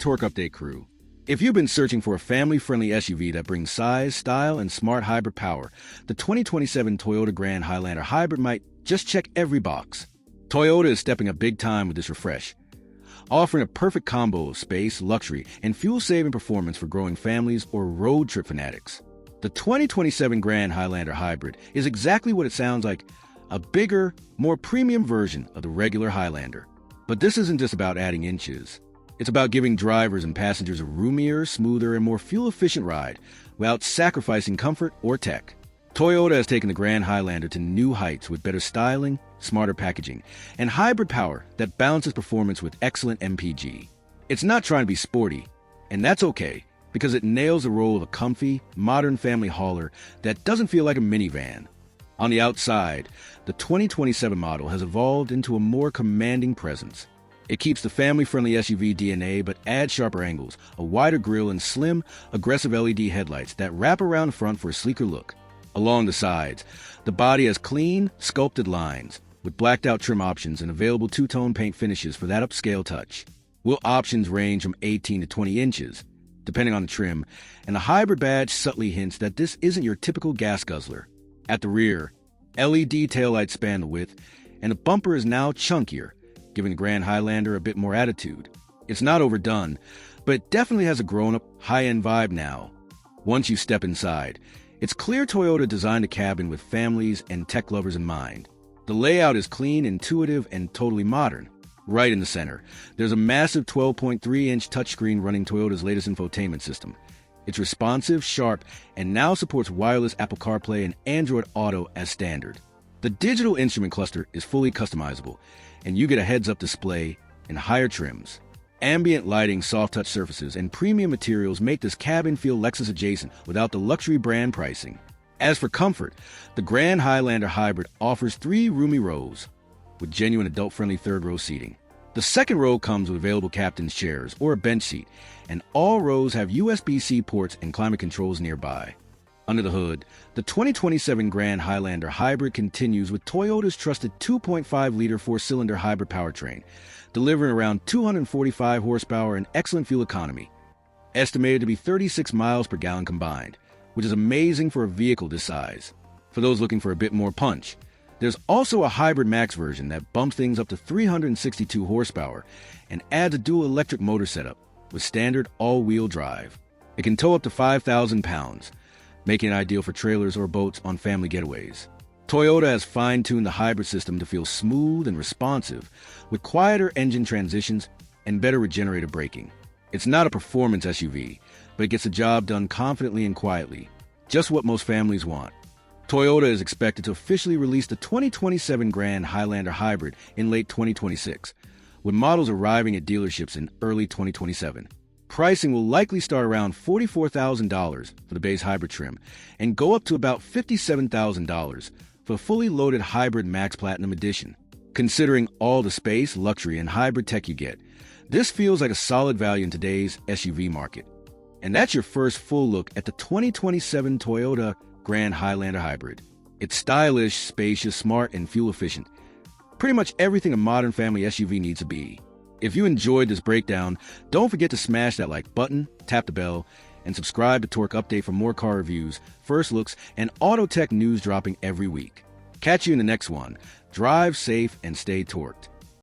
Torque Update crew. If you've been searching for a family-friendly SUV that brings size, style, and smart hybrid power, the 2027 Toyota Grand Highlander Hybrid might just check every box. Toyota is stepping up big time with this refresh, offering a perfect combo of space, luxury, and fuel-saving performance for growing families or road trip fanatics. The 2027 Grand Highlander Hybrid is exactly what it sounds like, a bigger, more premium version of the regular Highlander. But this isn't just about adding inches. It's about giving drivers and passengers a roomier, smoother, and more fuel-efficient ride without sacrificing comfort or tech. Toyota has taken the Grand Highlander to new heights with better styling, smarter packaging, and hybrid power that balances performance with excellent MPG. It's not trying to be sporty, and that's okay, because it nails the role of a comfy, modern family hauler that doesn't feel like a minivan. On the outside, the 2027 model has evolved into a more commanding presence. It keeps the family-friendly SUV DNA but adds sharper angles, a wider grille, and slim, aggressive LED headlights that wrap around the front for a sleeker look. Along the sides, the body has clean, sculpted lines, with blacked-out trim options and available two-tone paint finishes for that upscale touch. Wheel options range from 18 to 20 inches, depending on the trim, and the hybrid badge subtly hints that this isn't your typical gas guzzler. At the rear, LED taillights span the width, and the bumper is now chunkier, giving the Grand Highlander a bit more attitude. It's not overdone, but it definitely has a grown-up, high-end vibe now. Once you step inside, it's clear Toyota designed the cabin with families and tech lovers in mind. The layout is clean, intuitive, and totally modern. Right in the center, there's a massive 12.3-inch touchscreen running Toyota's latest infotainment system. It's responsive, sharp, and now supports wireless Apple CarPlay and Android Auto as standard. The digital instrument cluster is fully customizable, and you get a heads-up display and higher trims. Ambient lighting, soft-touch surfaces, and premium materials make this cabin feel Lexus-adjacent without the luxury brand pricing. As for comfort, the Grand Highlander Hybrid offers 3 roomy rows with genuine adult-friendly third-row seating. The second row comes with available captain's chairs or a bench seat, and all rows have USB-C ports and climate controls nearby. Under the hood, the 2027 Grand Highlander Hybrid continues with Toyota's trusted 2.5-liter 4-cylinder hybrid powertrain, delivering around 245 horsepower and excellent fuel economy, estimated to be 36 miles per gallon combined, which is amazing for a vehicle this size. For those looking for a bit more punch, there's also a Hybrid Max version that bumps things up to 362 horsepower and adds a dual electric motor setup with standard all-wheel drive. It can tow up to 5,000 pounds, making it ideal for trailers or boats on family getaways. Toyota has fine-tuned the hybrid system to feel smooth and responsive, with quieter engine transitions and better regenerative braking. It's not a performance SUV, but it gets the job done confidently and quietly, just what most families want. Toyota is expected to officially release the 2027 Grand Highlander Hybrid in late 2026, with models arriving at dealerships in early 2027. Pricing will likely start around $44,000 for the base hybrid trim and go up to about $57,000 for the fully loaded Hybrid Max Platinum Edition. Considering all the space, luxury, and hybrid tech you get, this feels like a solid value in today's SUV market. And that's your first full look at the 2027 Toyota Grand Highlander Hybrid. It's stylish, spacious, smart, and fuel-efficient. Pretty much everything a modern family SUV needs to be. If you enjoyed this breakdown, don't forget to smash that like button, tap the bell, and subscribe to Torque Update for more car reviews, first looks, and auto tech news dropping every week. Catch you in the next one. Drive safe and stay torqued.